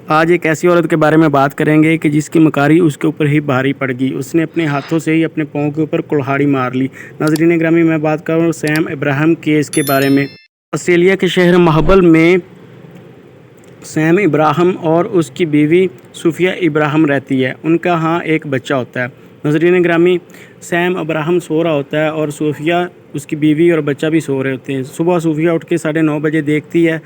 आज एक ऐसी औरत के बारे में बात करेंगे कि जिसकी मकारी उसके ऊपर ही भारी पड़ गई। उसने अपने हाथों से ही अपने पाँव के ऊपर कुल्हाड़ी मार ली। नाज़रीन ग्रामी, मैं बात कर रहा हूँ सैम इब्राहिम केस के बारे में। ऑस्ट्रेलिया के शहर महबल में सैम इब्राहिम और उसकी बीवी सूफिया इब्राहिम रहती है। उनका यहाँ एक बच्चा होता है। नाज़रीन ग्रामी, सैम इब्राहिम सो रहा होता है और सूफिया उसकी बीवी और बच्चा भी सो रहे होते हैं। सुबह सूफिया उठ के 9:30 बजे देखती है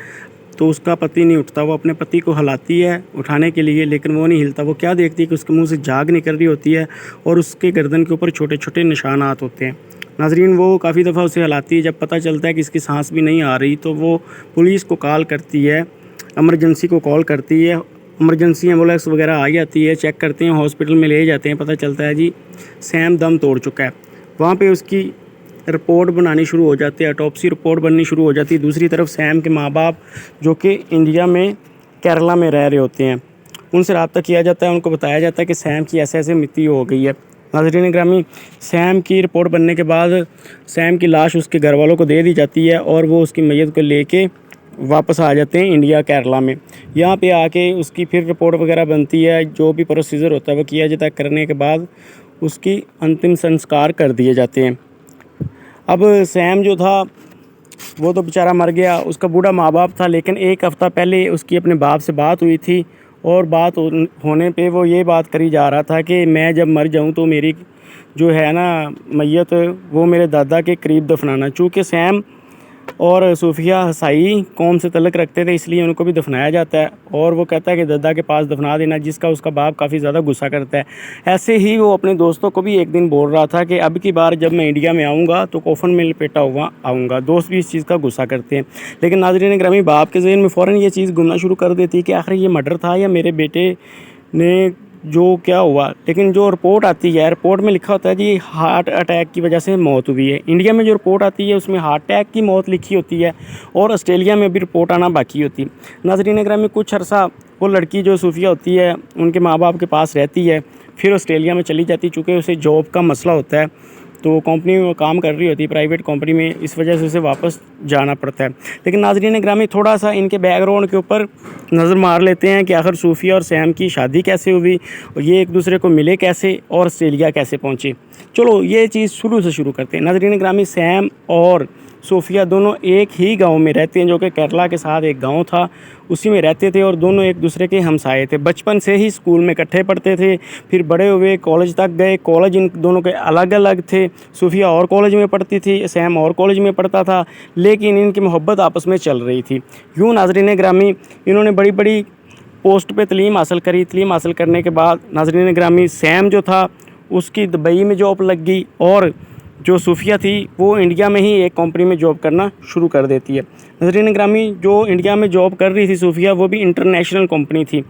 तो उसका पति नहीं उठता। वो अपने पति को हिलाती है उठाने के लिए, लेकिन वो नहीं हिलता। वो क्या देखती है कि उसके मुंह से झाग निकल रही होती है और उसके गर्दन के ऊपर छोटे छोटे निशानात होते हैं। नाजरीन, वो काफ़ी दफ़ा उसे हिलाती है। जब पता चलता है कि इसकी सांस भी नहीं आ रही तो वो पुलिस को कॉल करती है, एमरजेंसी को कॉल करती है। एमरजेंसी एम्बुलेंस वगैरह आ जाती है, चेक करते हैं, हॉस्पिटल में ले जाते हैं। पता चलता है जी सैम दम तोड़ चुका है। वहाँ पे उसकी रिपोर्ट बनानी शुरू हो जाती है, ऑटोप्सी रिपोर्ट बननी शुरू हो जाती है। दूसरी तरफ सैम के माँ बाप जो कि इंडिया में केरला में रह रहे होते हैं, उनसे रब्ता किया जाता है। उनको बताया जाता है कि सैम की ऐसे ऐसे मृत्यु हो गई है। नाज़रीन ग्रामी, सैम की रिपोर्ट बनने के बाद सैम की लाश उसके घर वालों को दे दी जाती है और वो उसकी मैयत को लेके वापस आ जाते हैं इंडिया केरला में। यहाँ पे आके उसकी फिर रिपोर्ट वगैरह बनती है, जो भी प्रोसीजर होता है वो किया जाता है। करने के बाद उसकी अंतिम संस्कार कर दिए जाते हैं। अब सैम जो था वो तो बेचारा मर गया। उसका बूढ़ा माँ बाप था, लेकिन एक हफ़्ता पहले उसकी अपने बाप से बात हुई थी और बात होने पे वो ये बात करी जा रहा था कि मैं जब मर जाऊँ तो मेरी जो है ना मैयत, वो मेरे दादा के करीब दफनाना। चूँकि सैम और सूफिया हसाई कौम से तल्लक़ रखते थे, इसलिए उनको भी दफनाया जाता है। और वो कहता है कि दादा के पास दफना देना, जिसका उसका बाप काफ़ी ज़्यादा गुस्सा करता है। ऐसे ही वो अपने दोस्तों को भी एक दिन बोल रहा था कि अब की बार जब मैं इंडिया में आऊँगा तो कफन में लपेटा हुआ आऊँगा। दोस्त भी इस चीज़ का गुस्सा करते हैं, लेकिन नाज़रीन ग्रामी, बाप के ज़हन में फ़ौरन ये चीज़ घूमना शुरू कर देती है कि आखिर ये मर्डर था या मेरे बेटे ने जो क्या हुआ। लेकिन जो रिपोर्ट आती है, रिपोर्ट में लिखा होता है जी हार्ट अटैक की वजह से मौत हुई है। इंडिया में जो रिपोर्ट आती है उसमें हार्ट अटैक की मौत लिखी होती है और ऑस्ट्रेलिया में भी रिपोर्ट आना बाकी होती है। नाज़रीन ग्रामी, कुछ अर्सा वो लड़की जो सूफिया होती है उनके माँ बाप के पास रहती है, फिर ऑस्ट्रेलिया में चली जाती। चूँकि उसे जॉब का मसला होता है तो वो कंपनी में काम कर रही होती है, प्राइवेट कंपनी में, इस वजह से उसे वापस जाना पड़ता है। लेकिन नाज़रीन ग्रामी, थोड़ा सा इनके बैकग्राउंड के ऊपर नज़र मार लेते हैं कि आखिर सूफिया और सैम की शादी कैसे हुई और ये एक दूसरे को मिले कैसे और ऑस्ट्रेलिया कैसे पहुँचे। चलो ये चीज़ शुरू से शुरू करते हैं। नाज़रीन ग्रामी, सैम और सूफिया दोनों एक ही गांव में रहते हैं, जो कि केरला के साथ एक गांव था, उसी में रहते थे और दोनों एक दूसरे के हमसाए थे। बचपन से ही स्कूल में इकट्ठे पढ़ते थे, फिर बड़े हुए कॉलेज तक गए। कॉलेज इन दोनों के अलग अलग थे। सूफिया और कॉलेज में पढ़ती थी, सैम और कॉलेज में पढ़ता था, लेकिन इनकी मोहब्बत आपस में चल रही थी। यूँ नाज़रीन ग्रामी, इन्होंने बड़ी बड़ी पोस्ट पे तलीम हासिल करी। तलीम हासिल करने के बाद नाज़रीन ग्रामी, सैम जो था उसकी दुबई में जॉब लग गई और जो सूफिया थी वो इंडिया में ही एक कंपनी में जॉब करना शुरू कर देती है। नाज़रीन ग्रामी, जो इंडिया में जॉब कर रही थी सूफिया, वो भी इंटरनेशनल कंपनी थी।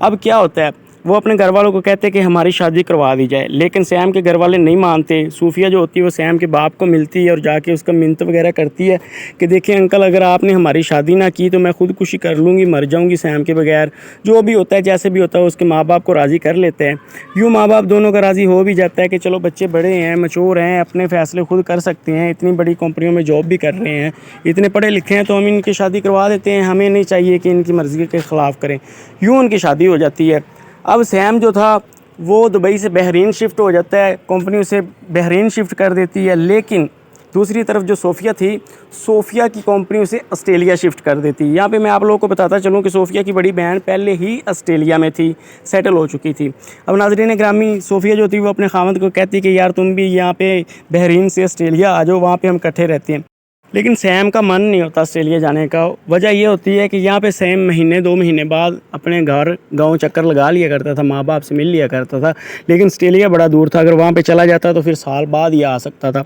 अब क्या होता है, वो अपने घर वालों को कहते हैं कि हमारी शादी करवा दी जाए, लेकिन सैम के घर वाले नहीं मानते। सूफिया जो होती है वो सैम के बाप को मिलती है और जाके उसका मिन्नत वगैरह करती है कि देखिए अंकल, अगर आपने हमारी शादी ना की तो मैं खुदकुशी कर लूँगी, मर जाऊँगी सैम के बगैर। जो भी होता है, जैसे भी होता है, उसके माँ बाप को राज़ी कर लेते हैं। यूँ माँ बाप दोनों का राज़ी हो भी जाता है कि चलो बच्चे बड़े हैं, मैच्योर हैं, अपने फ़ैसले खुद कर सकते हैं, इतनी बड़ी कंपनियों में जॉब भी कर रहे हैं, इतने पढ़े लिखे हैं, तो हम इनकी शादी करवा देते हैं, हमें नहीं चाहिए कि इनकी मर्ज़ी के ख़िलाफ़ करें। यूँ उनकी शादी हो जाती है। अब सैम जो था वो दुबई से बहरीन शिफ्ट हो जाता है, कंपनी उसे बहरीन शिफ्ट कर देती है। लेकिन दूसरी तरफ जो सोफिया थी, सोफिया की कंपनी उसे ऑस्ट्रेलिया शिफ्ट कर देती है। यहाँ पे मैं आप लोगों को बताता चलूँ कि सोफिया की बड़ी बहन पहले ही ऑस्ट्रेलिया में थी, सेटल हो चुकी थी। अब नाज़रीन ग्रामी, सोफिया जो थी वो अपने खामद को कहती कि यार तुम भी यहाँ पे बहरीन से ऑस्ट्रेलिया आ जाओ, वहाँ पे हम इकट्ठे रहते हैं। लेकिन सैम का मन नहीं होता ऑस्ट्रेलिया जाने का। वजह ये होती है कि यहाँ पे सैम महीने 2 महीने बाद अपने घर गांव चक्कर लगा लिया करता था, माँ बाप से मिल लिया करता था। लेकिन ऑस्ट्रेलिया बड़ा दूर था, अगर वहाँ पे चला जाता तो फिर साल बाद ही आ सकता था।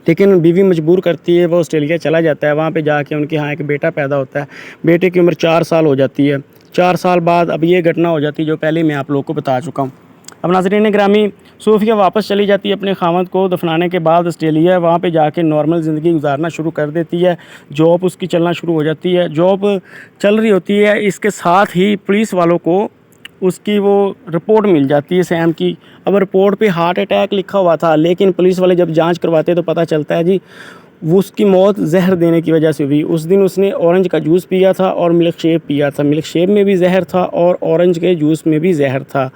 लेकिन बीवी मजबूर करती है, वो ऑस्ट्रेलिया चला जाता है। वहाँ पे जाके उनके यहाँ एक बेटा पैदा होता है। बेटे की उम्र 4 साल हो जाती है। 4 साल बाद अब ये घटना हो जाती है जो पहले मैं आप लोगों को बता चुका हूँ। अब नाज़रीन ग्रामी, सूफिया वापस चली जाती है अपने खामद को दफनाने के बाद ऑस्ट्रेलिया। वहाँ पे जाके नॉर्मल ज़िंदगी गुजारना शुरू कर देती है। जॉब उसकी चलना शुरू हो जाती है। जॉब चल रही होती है, इसके साथ ही पुलिस वालों को उसकी वो रिपोर्ट मिल जाती है सैम की। अब रिपोर्ट पे हार्ट अटैक लिखा हुआ था, लेकिन पुलिस वाले जब जांच करवाते हैं तो पता चलता है जी वो उसकी मौत जहर देने की वजह से हुई। उस दिन उसने ऑरेंज का जूस पिया था और मिल्क शेक पिया था। मिल्क शेक में भी जहर था और ऑरेंज के जूस में भी जहर था।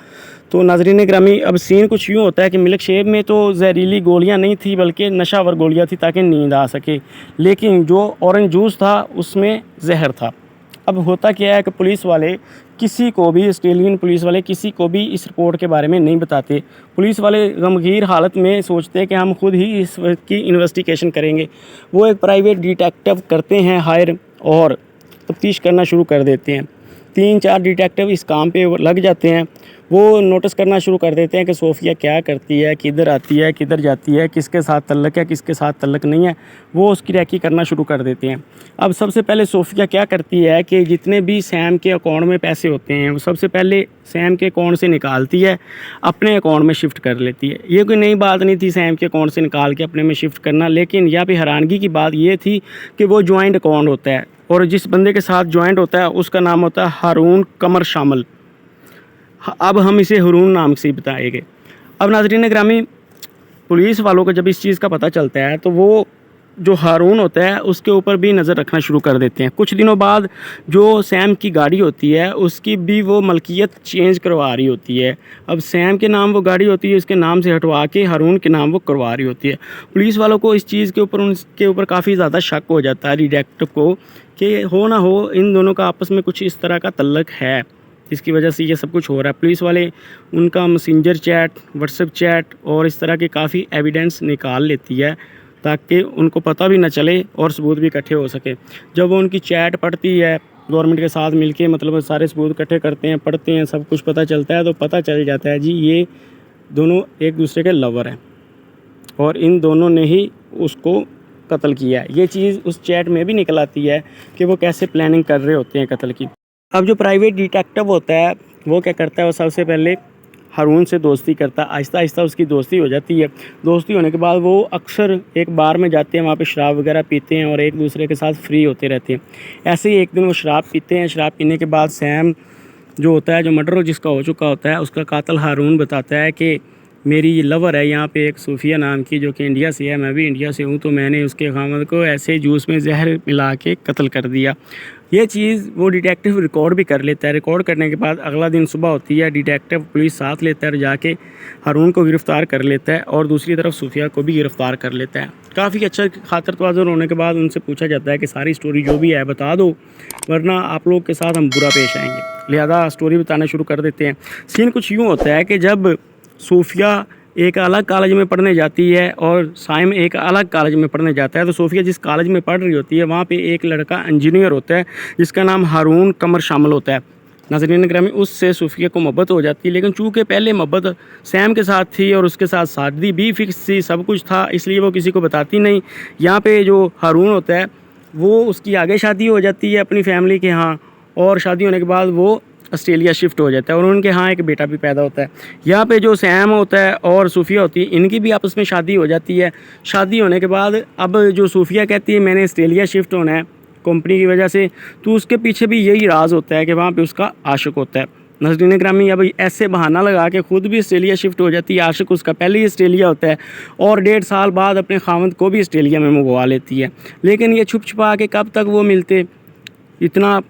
तो नाज़रीन ग्रामी, अब सीन कुछ यूँ होता है कि मिल्क शेक में तो जहरीली गोलियां नहीं थी बल्कि नशावर गोलियां थी ताकि नींद आ सके, लेकिन जो ऑरेंज जूस था उसमें जहर था। अब होता क्या है कि पुलिस वाले किसी को भी, ऑस्ट्रेलियन पुलिस वाले किसी को भी इस रिपोर्ट के बारे में नहीं बताते। पुलिस वाले गमगीर हालत में सोचते हैं कि हम खुद ही इस की इन्वेस्टिगेशन करेंगे। वो एक प्राइवेट डिटेक्टिव करते हैं हायर और तफ्तीश करना शुरू कर देते हैं। 3-4 डिटेक्टिव इस काम पे लग जाते हैं। वो नोटिस करना शुरू कर देते हैं कि सोफ़िया क्या करती है, किधर आती है, किधर जाती है, किसके साथ तल्लक है, किसके साथ तल्लक नहीं है। वो उसकी रैकी करना शुरू कर देते हैं। अब सबसे पहले सोफ़िया क्या करती है कि जितने भी सैम के अकाउंट में पैसे होते हैं वो सबसे पहले सैम के अकाउंट से निकालती है, अपने अकाउंट में शिफ्ट कर लेती है। ये कोई नई बात नहीं थी सैम के अकाउंट से निकाल के अपने में शिफ्ट करना, लेकिन यहाँ पे हैरानगी की बात ये थी कि वो जॉइंट अकाउंट होता है और जिस बंदे के साथ जॉइंट होता है उसका नाम होता है हारून कमर शामिल। अब हम इसे हारून नाम से बताएंगे। अब नाज़रीन ग्रामी, पुलिस वालों को जब इस चीज़ का पता चलता है तो वो जो हारून होता है उसके ऊपर भी नज़र रखना शुरू कर देते हैं। कुछ दिनों बाद जो सैम की गाड़ी होती है उसकी भी वो मलकियत चेंज करवा रही होती है। अब सैम के नाम वो गाड़ी होती है, उसके नाम से हटवा के हारून के नाम वो करवा रही होती है। पुलिस वालों को इस चीज़ के ऊपर उनके ऊपर काफ़ी ज़्यादा शक हो जाता है डिटेक्टिव को कि हो ना हो इन दोनों का आपस में कुछ इस तरह का तल्लक है जिसकी वजह से ये सब कुछ हो रहा है। पुलिस वाले उनका मैसेंजर चैट, व्हाट्सएप चैट और इस तरह के काफ़ी एविडेंस निकाल लेती है ताकि उनको पता भी ना चले और सबूत भी इकट्ठे हो सके। जब वो उनकी चैट पढ़ती है गवर्नमेंट के साथ मिलके, मतलब सारे सबूत इकट्ठे करते हैं, पढ़ते हैं, सब कुछ पता चलता है तो पता चल जाता है जी ये दोनों एक दूसरे के लवर हैं और इन दोनों ने ही उसको कत्ल किया है। ये चीज़ उस चैट में भी निकल आती है कि वो कैसे प्लानिंग कर रहे होते हैं कत्ल की। अब जो प्राइवेट डिटेक्टिव होता है वो क्या करता है, वो सबसे पहले हारून से दोस्ती करता है। आहिस्ता आहिस्ता उसकी दोस्ती हो जाती है। दोस्ती होने के बाद वो अक्सर एक बार में जाते हैं, वहाँ पे शराब वगैरह पीते हैं और एक दूसरे के साथ फ्री होते रहते हैं। ऐसे ही एक दिन वो शराब पीते हैं। शराब पीने के बाद सैम जो होता है, जो मर्डर जिसका हो चुका होता है, उसका कातिल हारून बताता है कि मेरी ये लवर है यहाँ पे एक सूफिया नाम की जो कि इंडिया से है, मैं भी इंडिया से हूँ, तो मैंने उसके खामद को ऐसे जूस में जहर मिला के कत्ल कर दिया। ये चीज़ वो डिटेक्टिव रिकॉर्ड भी कर लेता है। रिकॉर्ड करने के बाद अगला दिन सुबह होती है, डिटेक्टिव पुलिस साथ लेता है और जाके हारून को गिरफ़्तार कर लेता है और दूसरी तरफ सूफिया को भी गिरफ़्तार कर लेता है। काफ़ी अच्छा खातर तवाज़ुन होने के बाद उनसे पूछा जाता है कि सारी स्टोरी जो भी है बता दो, वरना आप लोग के साथ हम बुरा पेश आएंगे। लिहाजा स्टोरी बताना शुरू कर देते हैं। सीन कुछ यूँ होता है कि जब सूफिया एक अलग कॉलेज में पढ़ने जाती है और साइम एक अलग कॉलेज में पढ़ने जाता है, तो सूफिया जिस कॉलेज में पढ़ रही होती है वहाँ पे एक लड़का इंजीनियर होता है जिसका नाम हारून कमर शामिल होता है। नाज़रीन ग्रामी, उससे सूफिया को मोहब्बत हो जाती है, लेकिन चूँकि पहले मोहब्बत सैम के साथ थी और उसके साथ शादी भी फिक्स थी, सब कुछ था, इसलिए वो किसी को बताती नहीं। यहाँ पे जो हारून होता है वो उसकी आगे शादी हो जाती है अपनी फैमिली के यहाँ, और शादी होने के बाद वो ऑस्ट्रेलिया शिफ्ट हो जाता है और उनके यहाँ एक बेटा भी पैदा होता है। यहाँ पे जो सैम होता है और सूफिया होती है, इनकी भी आपस में शादी हो जाती है। शादी होने के बाद अब जो सूफिया कहती है मैंने ऑस्ट्रेलिया शिफ्ट होना है कंपनी की वजह से, तो उसके पीछे भी यही राज होता है कि वहाँ पे उसका आशिक होता है। नाज़रीन ग्रामी, अब ऐसे बहाना लगा के खुद भी ऑस्ट्रेलिया शिफ्ट हो जाती है। आशिक उसका पहले ही ऑस्ट्रेलिया होता है और 1.5 साल बाद अपने खामद को भी ऑस्ट्रेलिया में मंगवा लेती है। लेकिन ये छुप छुपा के कब तक वो मिलते, इतना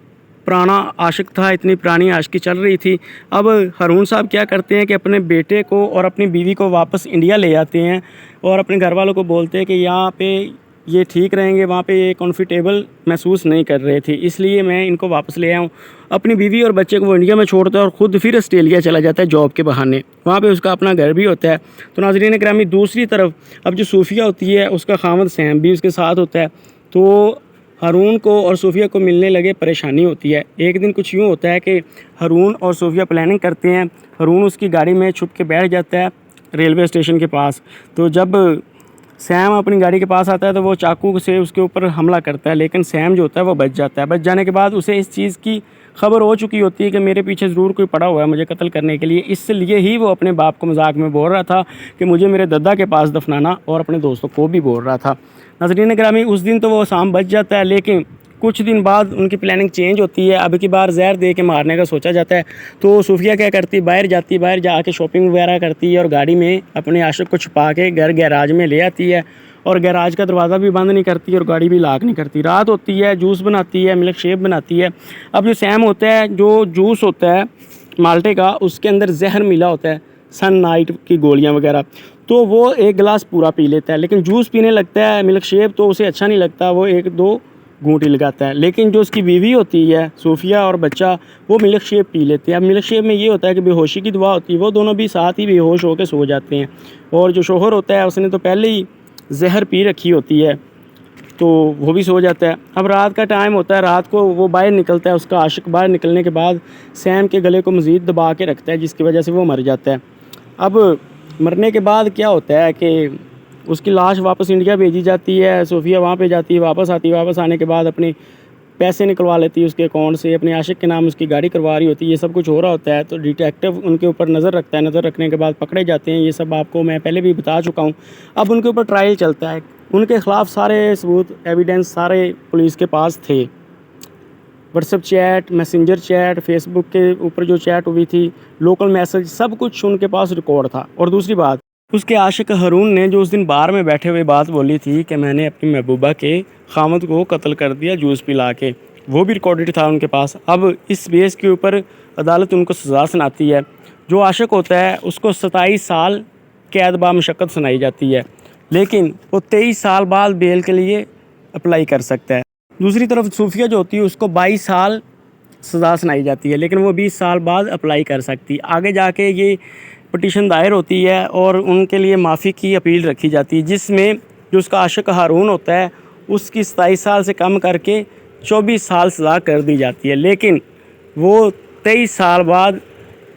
पुराना आशिक था, इतनी पुरानी आशिकी चल रही थी। अब हारून साहब क्या करते हैं कि अपने बेटे को और अपनी बीवी को वापस इंडिया ले आते हैं और अपने घर वालों को बोलते हैं कि यहाँ पे ये ठीक रहेंगे, वहाँ पे ये कंफर्टेबल महसूस नहीं कर रहे थे, इसलिए मैं इनको वापस ले आया हूँ। अपनी बीवी और बच्चे को वो इंडिया में छोड़ता है और ख़ुद फिर ऑस्ट्रेलिया चला जाता है जॉब के बहाने। वहाँ पे उसका अपना घर भी होता है। तो नाज़रीन ग्रामी, दूसरी तरफ अब जो सूफिया होती है उसका खामद सैम भी उसके साथ होता है। तो हारून को और सूफिया को मिलने लगे परेशानी होती है। एक दिन कुछ यूँ होता है कि हारून और सूफिया प्लानिंग करते हैं। हारून उसकी गाड़ी में छुप के बैठ जाता है रेलवे स्टेशन के पास। तो जब सैम अपनी गाड़ी के पास आता है तो वो चाकू से उसके ऊपर हमला करता है, लेकिन सैम जो होता है वो बच जाता है। बच जाने के बाद उसे इस चीज़ की खबर हो चुकी होती है कि मेरे पीछे ज़रूर कोई पड़ा हुआ है मुझे कत्ल करने के लिए। इसलिए ही वो अपने बाप को मजाक में बोल रहा था कि मुझे मेरे दादा के पास दफनाना, और अपने दोस्तों को भी बोल रहा था। नाज़रीन ग्रामी, उस दिन तो वो शाम बच जाता है, लेकिन कुछ दिन बाद उनकी प्लानिंग चेंज होती है। अब की बार जहर दे के मारने का सोचा जाता है। तो सूफिया क्या करती है, बाहर जाती है, बाहर जाके शॉपिंग वगैरह करती है और गाड़ी में अपने आशिक को छुपा के घर गैराज में ले आती है और गैराज का दरवाज़ा भी बंद नहीं करती और गाड़ी भी लॉक नहीं करती। रात होती है, जूस बनाती है, मिल्क शेक बनाती है। अब जो सैम होता है, जो जूस होता है माल्टे का, उसके अंदर जहर मिला होता है, सन नाइट की गोलियां वगैरह, तो वो एक गिलास पूरा पी लेता है। लेकिन जूस पीने लगता है, मिल्क शेक, तो उसे अच्छा नहीं लगता, वो एक दो घूंट ही लगाता है। लेकिन जो उसकी बीवी होती है सूफिया और बच्चा, वो मिल्क शेक पी लेते हैं। अब मिल्क शेक में ये होता है कि बेहोशी की दवा होती है, वो दोनों भी साथ ही बेहोश होकर सो जाते हैं। और जो शोहर होता है उसने तो पहले ही जहर पी रखी होती है, तो वो भी सो जाता है। अब रात का टाइम होता है, रात को वो बाहर निकलता है, उसका आशिक बाहर निकलने के बाद सैम के गले को मज़ीद दबा के रखता है, जिसकी वजह से वो मर जाता है। अब मरने के बाद क्या होता है कि उसकी लाश वापस इंडिया भेजी जाती है, सोफिया वहाँ पे जाती है, वापस आती है, वापस आने के बाद अपने पैसे निकलवा लेती है उसके अकाउंट से, अपने आशिक के नाम उसकी गाड़ी करवा रही होती है। ये सब कुछ हो रहा होता है, तो डिटेक्टिव उनके ऊपर नज़र रखता है, नज़र रखने के बाद पकड़े जाते हैं। ये सब आपको मैं पहले भी बता चुका हूँ। अब उनके ऊपर ट्रायल चलता है, उनके ख़िलाफ़ सारे सबूत, एविडेंस सारे पुलिस के पास थे। WhatsApp chat, messenger chat, Facebook के ऊपर जो चैट हुई थी, लोकल मैसेज, सब कुछ उनके पास रिकॉर्ड था। और दूसरी बात, उसके आशिक हारून ने जो उस दिन बार में बैठे हुए बात बोली थी कि मैंने अपनी महबूबा के खामद को कत्ल कर दिया जूस पिला के, वो भी रिकॉर्डेड था उनके पास। अब इस बेस के ऊपर अदालत उनको सज़ा सुनाती है। जो आशिक होता है उसको 27 साल कैद बामशक्कत सुनाई जाती है, लेकिन वो 23 साल बाद बेल के लिए अप्लाई कर सकता है। दूसरी तरफ सूफिया जो होती है उसको 22 साल सज़ा सुनाई जाती है, लेकिन वो 20 साल बाद अप्लाई कर सकती है। आगे जाके ये पटिशन दायर होती है और उनके लिए माफ़ी की अपील रखी जाती है, जिसमें जो उसका आशिक हारून होता है उसकी 27 साल से कम करके 24 साल सज़ा कर दी जाती है, लेकिन वो 23 साल बाद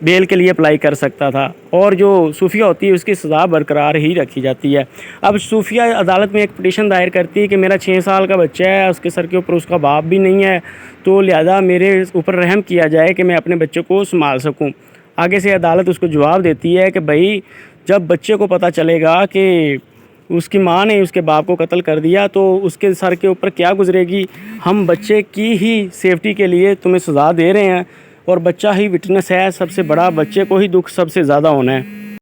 बेल के लिए अप्लाई कर सकता था। और जो सूफिया होती है उसकी सज़ा बरकरार ही रखी जाती है। अब सूफिया अदालत में एक पटिशन दायर करती है कि मेरा 6 साल का बच्चा है, उसके सर के ऊपर उसका बाप भी नहीं है, तो लिहाजा मेरे ऊपर रहम किया जाए कि मैं अपने बच्चे को संभाल सकूं। आगे से अदालत उसको जवाब देती है कि भाई जब बच्चे को पता चलेगा कि उसकी माँ ने उसके बाप को कत्ल कर दिया तो उसके सर के ऊपर क्या गुजरेगी। हम बच्चे की ही सेफ्टी के लिए तुम्हें सज़ा दे रहे हैं और बच्चा ही विटनेस है, सबसे बड़ा बच्चे को ही दुख सबसे ज़्यादा होना है।